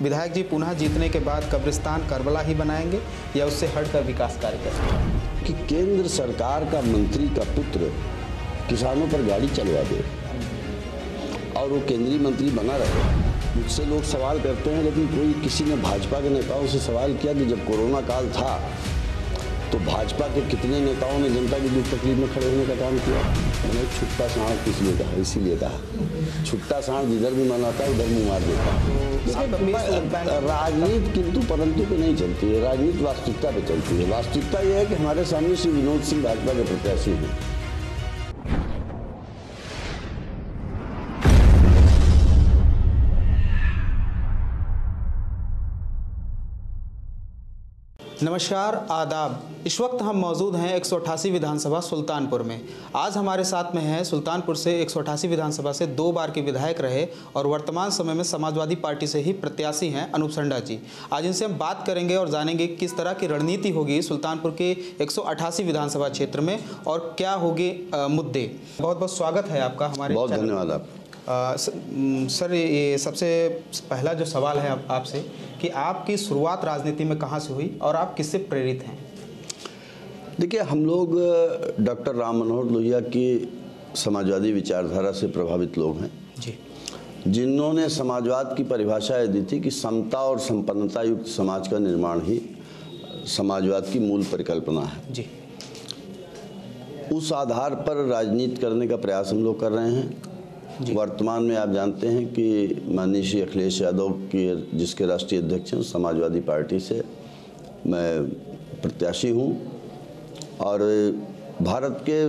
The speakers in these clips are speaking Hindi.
विधायक जी पुनः जीतने के बाद कब्रिस्तान करबला ही बनाएंगे या उससे हटकर विकास कार्य करेंगे? कि केंद्र सरकार का मंत्री का पुत्र किसानों पर गाड़ी चलवा दे और वो केंद्रीय मंत्री बना रहे। मुझसे लोग सवाल करते हैं, लेकिन कोई किसी ने भाजपा के नेताओं से सवाल किया कि जब कोरोना काल था तो भाजपा के कितने नेताओं ने जनता की दुख तकलीफ में खड़े होने का काम किया? मैंने छुट्टा सांड इसलिए कहा, इसीलिए कहा छुट्टा सांड जिधर भी मनाता है उधर मुँह मार देता। राजनीति किंतु परंतु पे नहीं चलती है, राजनीति वास्तविकता पे चलती है। वास्तविकता यह है कि हमारे सामने श्री विनोद सिंह भाजपा के प्रत्याशी हैं। नमस्कार, आदाब। इस वक्त हम मौजूद हैं 188 विधानसभा सुल्तानपुर में। आज हमारे साथ में है सुल्तानपुर से 188 विधानसभा से 2 बार के विधायक रहे और वर्तमान समय में समाजवादी पार्टी से ही प्रत्याशी हैं अनूप संडा जी। आज इनसे हम बात करेंगे और जानेंगे किस तरह की रणनीति होगी सुल्तानपुर के 188 विधानसभा क्षेत्र में और क्या होंगे मुद्दे। बहुत बहुत स्वागत है आपका हमारे। बहुत धन्यवाद आप। सर, ये सबसे पहला जो सवाल है आपसे कि आपकी शुरुआत राजनीति में कहाँ से हुई और आप किससे प्रेरित हैं? देखिए, हम लोग डॉक्टर राम मनोहर लोहिया की समाजवादी विचारधारा से प्रभावित लोग हैं जी, जिन्होंने समाजवाद की परिभाषा दी थी कि समता और संपन्नता युक्त समाज का निर्माण ही समाजवाद की मूल परिकल्पना है जी। उस आधार पर राजनीति करने का प्रयास हम लोग कर रहे हैं। वर्तमान में आप जानते हैं कि माननीय श्री अखिलेश यादव के जिसके राष्ट्रीय अध्यक्ष हैं, समाजवादी पार्टी से मैं प्रत्याशी हूं और भारत के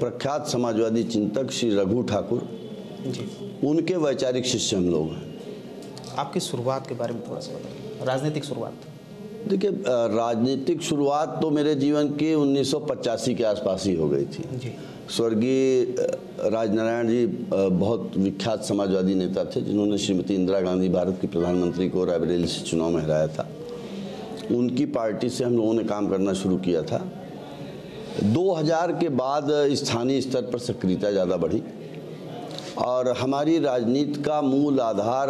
प्रख्यात समाजवादी चिंतक श्री रघु ठाकुर जी, उनके वैचारिक शिष्य हम लोग हैं। आपकी शुरुआत के बारे में थोड़ा सा बताइए, राजनीतिक शुरुआत। देखिए, राजनीतिक शुरुआत तो मेरे जीवन की 1985 के आसपास ही हो गई थी जी। स्वर्गीय राजनारायण जी बहुत विख्यात समाजवादी नेता थे जिन्होंने श्रीमती इंदिरा गांधी भारत की प्रधानमंत्री को रायबरेली से चुनाव में हराया था। उनकी पार्टी से हम लोगों ने काम करना शुरू किया था। 2000 के बाद स्थानीय स्तर पर सक्रियता ज़्यादा बढ़ी और हमारी राजनीति का मूल आधार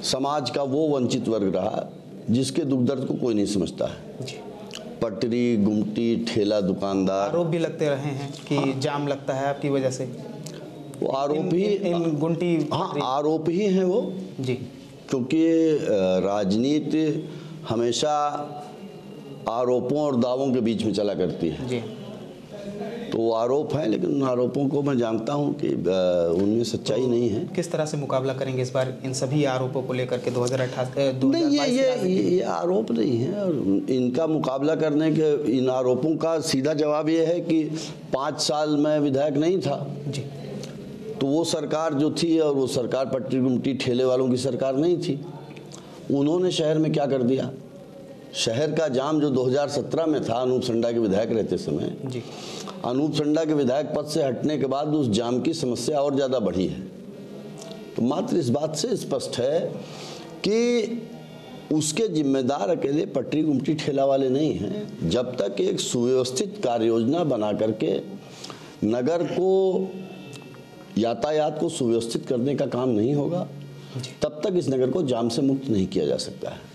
समाज का वो वंचित वर्ग रहा जिसके दुख दर्द को कोई नहीं समझता है जी। पटरी, गुमटी, ठेला दुकानदार। आरोप भी लगते रहे हैं कि जाम लगता है आपकी वजह से। वो आरोप ही इन गुमटी, हाँ, आरोप ही हैं वो जी, क्योंकि राजनीति हमेशा आरोपों और दावों के बीच में चला करती है जी। तो वो आरोप हैं, लेकिन उन आरोपों को मैं जानता हूं कि उनमें सच्चाई नहीं है। किस तरह से मुकाबला करेंगे इस बार इन सभी आरोपों को लेकर के 2028 नहीं, ये आरोप नहीं है और इनका मुकाबला करने के इन आरोपों का सीधा जवाब ये है कि 5 साल में विधायक नहीं था जी, तो वो सरकार जो थी और वो सरकार पटरी गुमटी ठेले वालों की सरकार नहीं थी। उन्होंने शहर में क्या कर दिया? शहर का जाम जो 2017 में था अनूप संडा के विधायक रहते समय जी, अनूप संडा के विधायक पद से हटने के बाद उस जाम की समस्या और ज़्यादा बढ़ी है। तो मात्र इस बात से स्पष्ट है कि उसके जिम्मेदार अकेले पटरी गुमटी ठेला वाले नहीं हैं। जब तक एक सुव्यवस्थित कार्य योजना बना करके नगर को यातायात को सुव्यवस्थित करने का काम नहीं होगा तब तक इस नगर को जाम से मुक्त नहीं किया जा सकता है।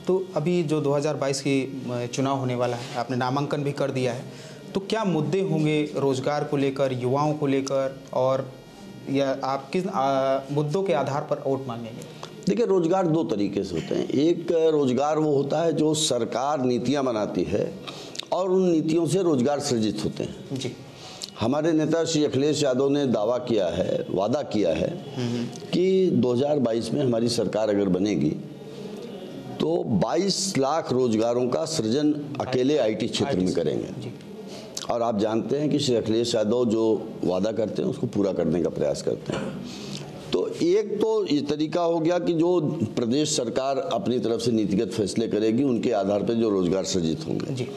तो अभी जो 2022 की चुनाव होने वाला है, आपने नामांकन भी कर दिया है, तो क्या मुद्दे होंगे रोजगार को लेकर, युवाओं को लेकर, और या आप किस मुद्दों के आधार पर वोट मांगेंगे? देखिए, रोजगार 2 तरीके से होते हैं। एक रोजगार वो होता है जो सरकार नीतियां बनाती है और उन नीतियों से रोजगार सृजित होते हैं जी। हमारे नेता श्री अखिलेश यादव ने दावा किया है, वादा किया है कि 2022 में हमारी सरकार अगर बनेगी तो 22 लाख रोजगारों का सृजन अकेले आईटी क्षेत्र में करेंगे। और आप जानते हैं कि श्री अखिलेश यादव जो वादा करते हैं उसको पूरा करने का प्रयास करते हैं। तो एक तो ये तरीका हो गया कि जो प्रदेश सरकार अपनी तरफ से नीतिगत फैसले करेगी उनके आधार पर जो रोजगार सृजित होंगे जी।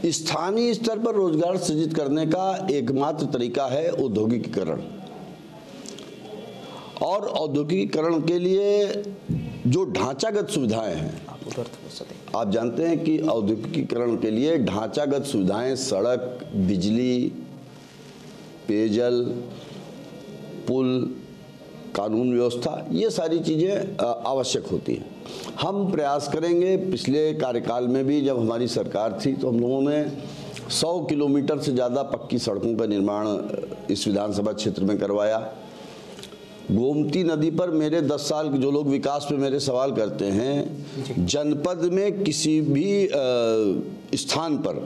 स्थानीय स्तर पर रोजगार सृजित करने का एकमात्र तरीका है औद्योगिकीकरण। और औद्योगिकीकरण के लिए जो ढांचागत सुविधाएं हैं, आप जानते हैं कि औद्योगिकीकरण के लिए ढांचागत सुविधाएं, सड़क, बिजली, पेयजल, पुल, कानून व्यवस्था, ये सारी चीज़ें आवश्यक होती हैं। हम प्रयास करेंगे। पिछले कार्यकाल में भी जब हमारी सरकार थी तो हम लोगों ने 100 किलोमीटर से ज़्यादा पक्की सड़कों का निर्माण इस विधानसभा क्षेत्र में करवाया। गोमती नदी पर मेरे 10 साल जो लोग विकास पे मेरे सवाल करते हैं, जनपद में किसी भी स्थान पर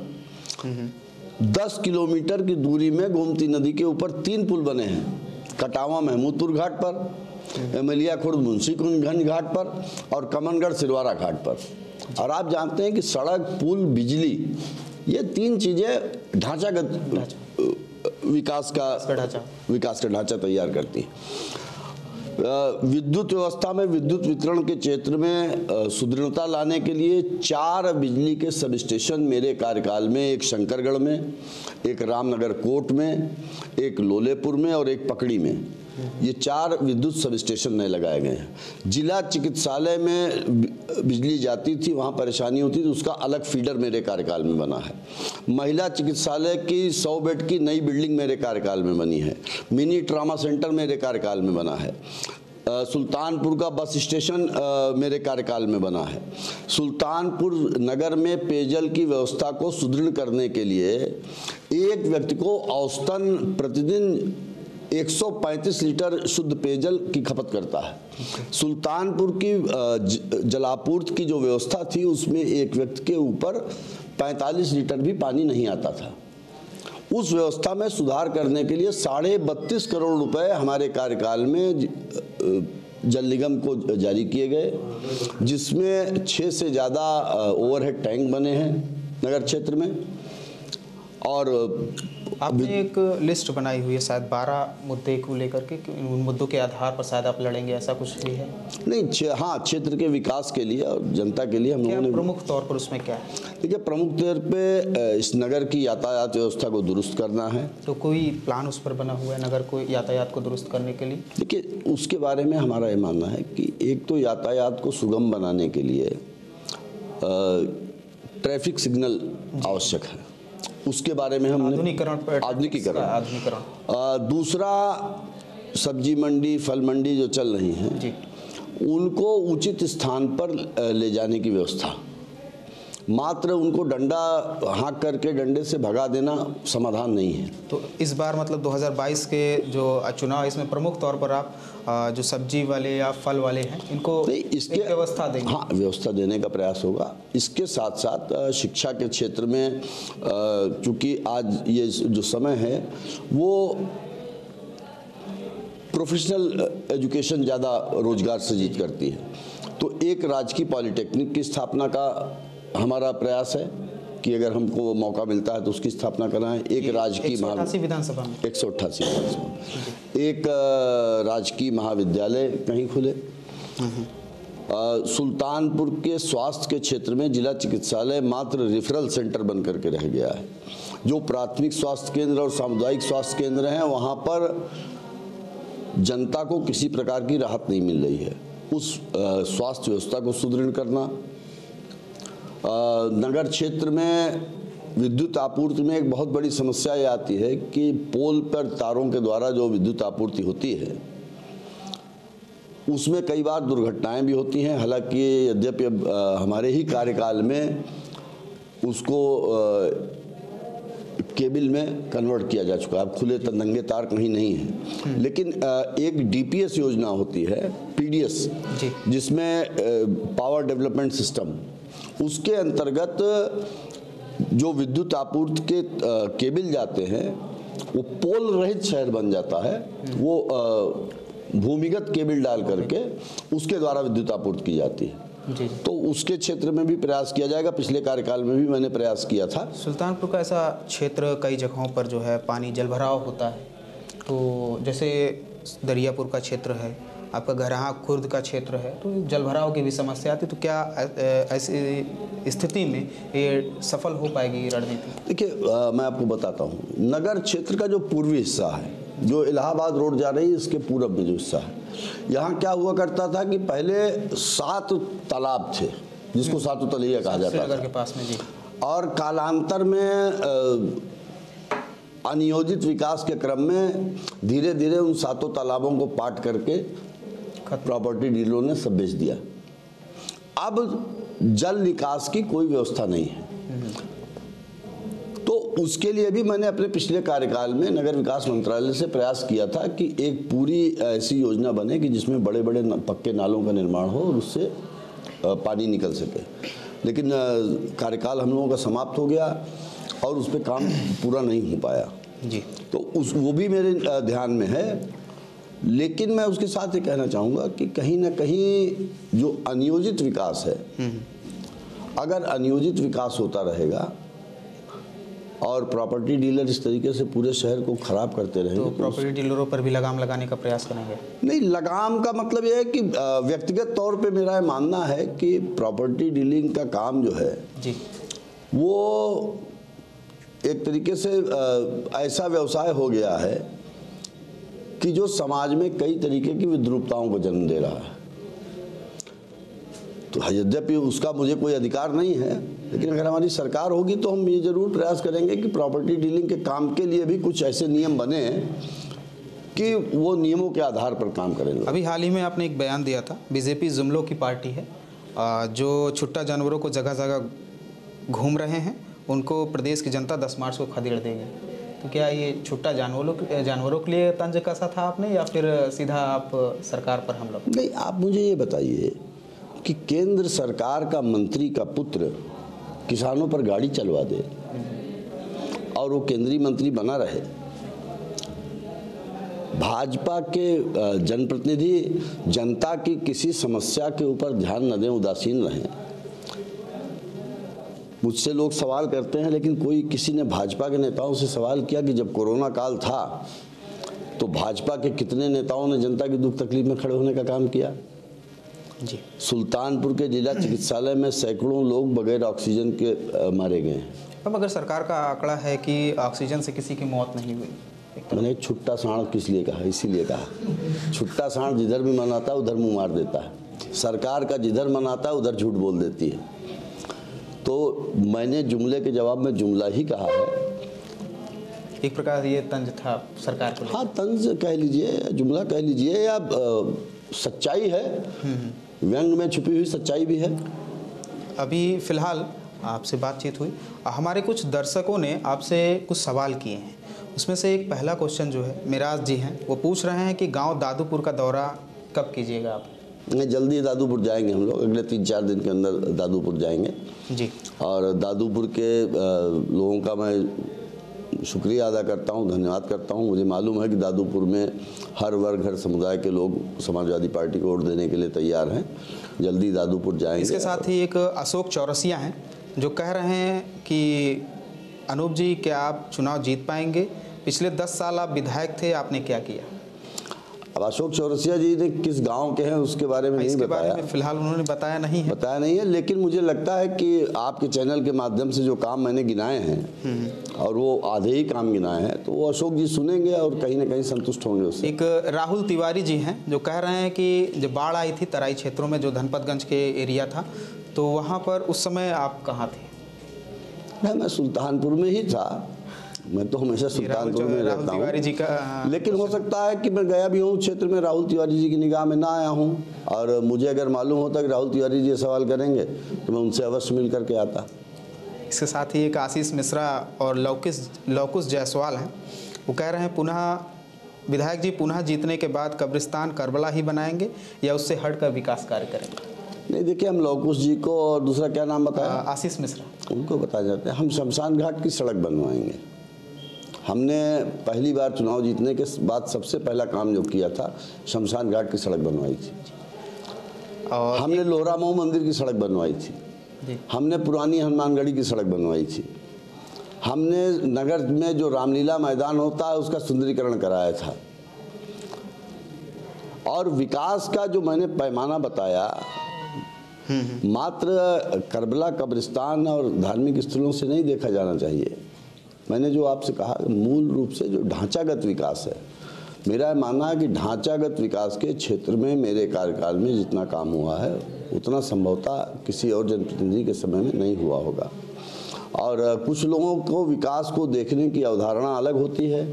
10 किलोमीटर की दूरी में गोमती नदी के ऊपर 3 पुल बने हैं। कटावा महमूदपुर घाट पर, एमलिया खुर्द मुंशीगंज घाट पर और कमनगढ़ सिरवारा घाट पर। और आप जानते हैं कि सड़क, पुल, बिजली, ये 3 चीज़ें ढांचागत विकास का ढांचा तैयार करती हैं। विद्युत व्यवस्था में विद्युत वितरण के क्षेत्र में सुदृढ़ता लाने के लिए 4 बिजली के सब स्टेशन मेरे कार्यकाल में, एक शंकरगढ़ में, एक रामनगर कोट में, एक लोलेपुर में और एक पकड़ी में, ये 4 विद्युत सब स्टेशन नए लगाए गए हैं। जिला चिकित्सालय में बिजली जाती थी, वहाँ परेशानी होती थी, उसका अलग फीडर मेरे कार्यकाल में बना है। महिला चिकित्सालय की 100 बेड की नई बिल्डिंग मेरे कार्यकाल में बनी है। मिनी ट्रामा सेंटर मेरे कार्यकाल में बना है। सुल्तानपुर का बस स्टेशन मेरे कार्यकाल में बना है। सुल्तानपुर नगर में पेयजल की व्यवस्था को सुदृढ़ करने के लिए एक व्यक्ति को औसतन प्रतिदिन 135 लीटर शुद्ध पेयजल की खपत करता है। सुल्तानपुर की जलापूर्ति की जो व्यवस्था थी उसमें एक व्यक्ति के ऊपर 45 लीटर भी पानी नहीं आता था। उस व्यवस्था में सुधार करने के लिए 32.5 करोड़ रुपए हमारे कार्यकाल में जल निगम को जारी किए गए, जिसमें 6 से ज़्यादा ओवरहेड टैंक बने हैं नगर क्षेत्र में। और आपने एक लिस्ट बनाई हुई है शायद 12 मुद्दे को लेकर के, उन मुद्दों के आधार पर शायद आप लड़ेंगे, ऐसा कुछ भी है? नहीं, हाँ, क्षेत्र के विकास के लिए और जनता के लिए हम लोगों ने प्रमुख तौर पर उसमें क्या है? देखिए, प्रमुख तौर पे इस नगर की यातायात व्यवस्था को दुरुस्त करना है। तो कोई प्लान उस पर बना हुआ है नगर को यातायात को दुरुस्त करने के लिए? देखिए, उसके बारे में हमारा ये मानना है कि एक तो यातायात को सुगम बनाने के लिए ट्रैफिक सिग्नल आवश्यक है, उसके बारे में हमने आधुनिकीकरण। दूसरा, सब्जी मंडी, फल मंडी जो चल रही हैं उनको उचित स्थान पर ले जाने की व्यवस्था। मात्र उनको डंडा हाँक करके डंडे से भगा देना समाधान नहीं है। तो इस बार मतलब 2022 के जो चुनाव, इसमें प्रमुख तौर पर आप जो सब्जी वाले या फल वाले हैं इनको इसके व्यवस्था देंगे? हाँ, व्यवस्था देने का प्रयास होगा। इसके साथ साथ शिक्षा के क्षेत्र में, चूँकि आज ये जो समय है वो प्रोफेशनल एजुकेशन ज़्यादा रोजगार सृजित करती है, तो एक राजकीय पॉलिटेक्निक की स्थापना का हमारा प्रयास है कि अगर हमको मौका मिलता है तो उसकी स्थापना कराएं। एक राजकीय 188 विधानसभा में 188 विधानसभा, एक राजकीय महाविद्यालय कहीं खुले। सुल्तानपुर के स्वास्थ्य के क्षेत्र में जिला चिकित्सालय मात्र रेफरल सेंटर बन करके रह गया है। जो प्राथमिक स्वास्थ्य केंद्र और सामुदायिक स्वास्थ्य केंद्र हैं वहाँ पर जनता को किसी प्रकार की राहत नहीं मिल रही है। उस स्वास्थ्य व्यवस्था को सुदृढ़ करना। नगर क्षेत्र में विद्युत आपूर्ति में एक बहुत बड़ी समस्या ये आती है कि पोल पर तारों के द्वारा जो विद्युत आपूर्ति होती है उसमें कई बार दुर्घटनाएं भी होती हैं। हालांकि यद्यपि हमारे ही कार्यकाल में उसको केबल में कन्वर्ट किया जा चुका है, अब खुले नंगे तार कहीं नहीं है। लेकिन एक डीपीएस योजना होती है, पीडीएस, जिसमें पावर डेवलपमेंट सिस्टम, उसके अंतर्गत जो विद्युत आपूर्ति के केबल जाते हैं वो पोल रहित शहर बन जाता है। वो भूमिगत केबल डाल करके उसके द्वारा विद्युत आपूर्ति की जाती है। तो उसके क्षेत्र में भी प्रयास किया जाएगा। पिछले कार्यकाल में भी मैंने प्रयास किया था। सुल्तानपुर का ऐसा क्षेत्र कई जगहों पर जो है पानी जलभराव होता है, तो जैसे दरियापुर का क्षेत्र है, आपका घराहा खुर्द का क्षेत्र है, तो जलभराव की भी समस्या आती, तो क्या ऐसी स्थिति में ये सफल हो पाएगी रणनीति? देखिए, मैं आपको बताता हूँ, नगर क्षेत्र का जो पूर्वी हिस्सा है, जो इलाहाबाद रोड जा रही है, इसके पूरब में जो हिस्सा है, यहाँ क्या हुआ करता था कि पहले 7 तालाब थे जिसको सातों तलैया कहा जाता था नगर के पास में जी। और कालांतर में अनियोजित विकास के क्रम में धीरे धीरे उन 7 तालाबों को पाट करके प्रॉपर्टी डीलरों ने सब बेच दिया। अब जल निकास की कोई व्यवस्था नहीं है। तो उसके लिए भी मैंने अपने पिछले कार्यकाल में नगर विकास मंत्रालय से प्रयास किया था कि एक पूरी ऐसी योजना बने कि जिसमें बड़े बड़े पक्के नालों का निर्माण हो और उससे पानी निकल सके। लेकिन कार्यकाल हम लोगों का समाप्त हो गया और उस पर काम पूरा नहीं हो पाया जी। तो वो भी मेरे ध्यान में है। लेकिन मैं उसके साथ ये कहना चाहूँगा कि कहीं ना कहीं जो अनियोजित विकास है, अगर अनियोजित विकास होता रहेगा और प्रॉपर्टी डीलर इस तरीके से पूरे शहर को खराब करते रहेंगे तो प्रॉपर्टी डीलरों पर भी लगाम लगाने का प्रयास करेंगे? नहीं, लगाम का मतलब यह है कि व्यक्तिगत तौर पे मेरा मानना है कि प्रॉपर्टी डीलिंग का काम जो है जी, वो एक तरीके से ऐसा व्यवसाय हो गया है कि जो समाज में कई तरीके की विद्रूपताओं को जन्म दे रहा है। तो यद्यपि उसका मुझे कोई अधिकार नहीं है, लेकिन अगर हमारी सरकार होगी तो हम ये जरूर प्रयास करेंगे कि प्रॉपर्टी डीलिंग के काम के लिए भी कुछ ऐसे नियम बने कि वो नियमों के आधार पर काम करेंगे। अभी हाल ही में आपने एक बयान दिया था, बीजेपी जुमलों की पार्टी है, जो छुट्टा जानवरों को जगह जगह घूम रहे हैं उनको प्रदेश की जनता 10 मार्च को खदेड़ देगी। तो क्या ये छुट्टा जानवरों के लिए तंज कसा था आपने या फिर सीधा आप सरकार पर हमला? नहीं, आप मुझे ये बताइए कि केंद्र सरकार का मंत्री का पुत्र किसानों पर गाड़ी चलवा दे और वो केंद्रीय मंत्री बना रहे, भाजपा के जनप्रतिनिधि जनता की किसी समस्या के ऊपर ध्यान न दें, उदासीन रहें। मुझसे लोग सवाल करते हैं, लेकिन कोई किसी ने भाजपा के नेताओं से सवाल किया कि जब कोरोना काल था तो भाजपा के कितने नेताओं ने जनता की दुख तकलीफ में खड़े होने का काम किया? जी। सुल्तानपुर के जिला चिकित्सालय में सैकड़ों लोग बगैर ऑक्सीजन के मारे गए हैं। अब अगर सरकार का आंकड़ा है कि ऑक्सीजन से किसी की मौत नहीं हुई, मैंने छुट्टा सांड किस लिए कहा? इसीलिए कहा छुट्टा सांड जिधर भी मनाता है उधर मुंह मार देता है। सरकार का जिधर मनाता है उधर झूठ बोल देती है। तो मैंने जुमले के जवाब में जुमला ही कहा है। एक प्रकार ये तंज था सरकार को। हाँ, तंज कह लीजिए, जुमला कह लीजिए, या सच्चाई है, व्यंग में छुपी हुई सच्चाई भी है। अभी फिलहाल आपसे बातचीत हुई, हमारे कुछ दर्शकों ने आपसे कुछ सवाल किए हैं। उसमें से एक पहला क्वेश्चन जो है मिराज जी हैं, वो पूछ रहे हैं कि गांव दादूपुर का दौरा कब कीजिएगा आप? नहीं, जल्दी दादूपुर जाएंगे हम लोग, अगले 3-4 दिन के अंदर दादूपुर जाएंगे जी। और दादूपुर के लोगों का मैं शुक्रिया अदा करता हूं, धन्यवाद करता हूं। मुझे मालूम है कि दादूपुर में हर वर्ग, हर समुदाय के लोग समाजवादी पार्टी को वोट देने के लिए तैयार हैं। जल्दी दादूपुर जाएंगे। इसके साथ ही एक अशोक चौरसिया हैं जो कह रहे हैं कि अनूप जी, क्या आप चुनाव जीत पाएंगे? पिछले 10 साल आप विधायक थे, आपने क्या किया? अब अशोक चौरसिया जी ने किस गांव के हैं उसके बारे में नहीं बताया। बारे में फिलहाल उन्होंने बताया नहीं है, लेकिन मुझे लगता है कि आपके चैनल के माध्यम से जो काम मैंने गिनाए हैं और वो आधे ही काम गिनाए हैं, तो वो अशोक जी सुनेंगे और कहीं ना कहीं संतुष्ट होंगे उससे। एक राहुल तिवारी जी हैं जो कह रहे हैं कि जब बाढ़ आई थी तराई क्षेत्रों में, जो धनपतगंज के एरिया था, तो वहाँ पर उस समय आप कहाँ थे? मैं सुल्तानपुर में ही था। मैं तो हमेशा सुल्तानपुर में रहता हूँ, लेकिन हो सकता है कि मैं गया भी हूँ क्षेत्र में, राहुल तिवारी जी की निगाह में ना आया हूँ। और मुझे अगर मालूम होता कि राहुल तिवारी जी सवाल करेंगे तो मैं उनसे अवश्य मिल करके आता। इसके साथ ही एक आशीष मिश्रा और लौकुश जायसवाल हैं, वो कह रहे हैं पुनः विधायक जी पुनः जीतने के बाद कब्रिस्तान करबला ही बनाएंगे या उससे हटकर विकास कार्य करेंगे? नहीं, देखिए, हम लौकुश जी को और दूसरा क्या नाम बताया? आशीष मिश्रा, उनको बताया जाता है। हम शमशान घाट की सड़क बनवाएंगे। हमने पहली बार चुनाव जीतने के बाद सबसे पहला काम जो किया था, शमशान घाट की सड़क बनवाई थी। और हमने लोहरा मऊ मंदिर की सड़क बनवाई थी। हमने पुरानी हनुमानगढ़ी की सड़क बनवाई थी। हमने नगर में जो रामलीला मैदान होता है उसका सुंदरीकरण कराया था। और विकास का जो मैंने पैमाना बताया, मात्र करबला, कब्रिस्तान और धार्मिक स्थलों से नहीं देखा जाना चाहिए। मैंने जो आपसे कहा, मूल रूप से जो ढांचागत विकास है, मेरा मानना है कि ढांचागत विकास के क्षेत्र में मेरे कार्यकाल में जितना काम हुआ है उतना संभवतः किसी और जनप्रतिनिधि के समय में नहीं हुआ होगा। और कुछ लोगों को विकास को देखने की अवधारणा अलग होती है।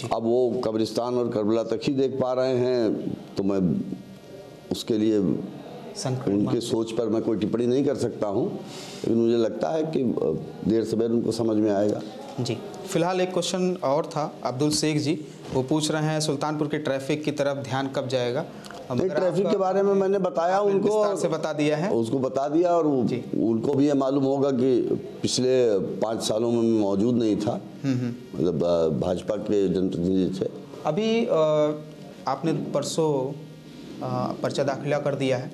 अब वो कब्रिस्तान और करबला तक ही देख पा रहे हैं, तो मैं उसके लिए उनके सोच पर मैं कोई टिप्पणी नहीं कर सकता हूं, लेकिन मुझे लगता है कि देर सवेर उनको समझ में आएगा। जी, फिलहाल एक क्वेश्चन और था, अब्दुल शेख जी वो पूछ रहे हैं सुल्तानपुर के ट्रैफिक की तरफ ध्यान कब जाएगा? ट्रैफिक के बारे में मैंने बताया, उनको विस्तार से बता दिया है, उसको बता दिया, और उनको भी ये मालूम होगा कि पिछले 5 सालों में मैं मौजूद नहीं था, मतलब भाजपा के जनप्रतिनिधि थे। अभी आपने परसों पर्चा दाखिला कर दिया है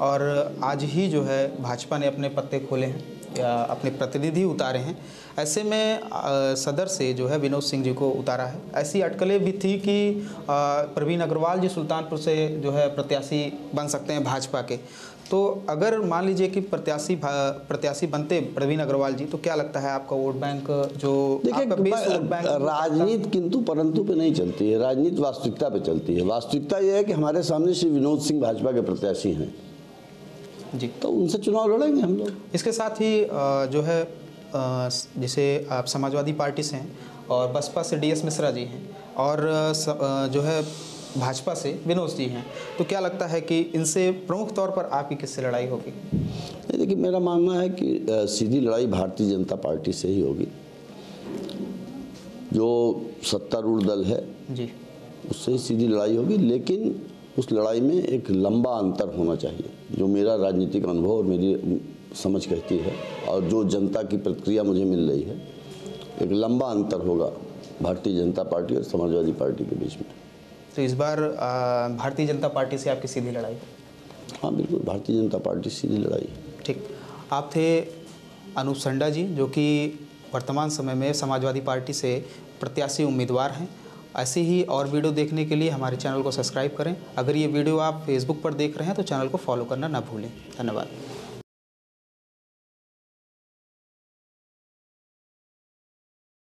और आज ही जो है भाजपा ने अपने पत्ते खोले हैं या अपने प्रतिनिधि उतारे हैं। ऐसे में सदर से जो है विनोद सिंह जी को उतारा है। ऐसी अटकलें भी थी कि प्रवीण अग्रवाल जी सुल्तानपुर से जो है प्रत्याशी बन सकते हैं भाजपा के। तो अगर मान लीजिए कि प्रत्याशी बनते प्रवीण अग्रवाल जी, तो क्या लगता है आपका वोट बैंक जो राजनीति किंतु परंतु पे नहीं चलती है, राजनीति वास्तविकता पे चलती है। वास्तविकता यह है कि हमारे सामने श्री विनोद सिंह भाजपा के प्रत्याशी हैं जी, तो उनसे चुनाव लड़ेंगे हम लोग। इसके साथ ही जो है जैसे आप समाजवादी पार्टी से हैं और बसपा से DS मिश्रा जी हैं और जो है भाजपा से विनोद जी हैं, तो क्या लगता है कि इनसे प्रमुख तौर पर आपकी किससे लड़ाई होगी? देखिए, मेरा मानना है कि सीधी लड़ाई भारतीय जनता पार्टी से ही होगी। जो सत्तारूढ़ दल है जी, उससे ही सीधी लड़ाई होगी, लेकिन उस लड़ाई में एक लंबा अंतर होना चाहिए, जो मेरा राजनीतिक अनुभव और मेरी समझ कहती है और जो जनता की प्रतिक्रिया मुझे मिल रही है। एक लंबा अंतर होगा भारतीय जनता पार्टी और समाजवादी पार्टी के बीच में। तो इस बार भारतीय जनता पार्टी से आपकी सीधी लड़ाई? हाँ बिल्कुल, भारतीय जनता पार्टी से सीधी लड़ाई। ठीक। आप थे अनूप संडा जी, जो कि वर्तमान समय में समाजवादी पार्टी से प्रत्याशी उम्मीदवार हैं। ऐसे ही और वीडियो देखने के लिए हमारे चैनल को सब्सक्राइब करें। अगर ये वीडियो आप फेसबुक पर देख रहे हैं तो चैनल को फॉलो करना ना भूलें। धन्यवाद।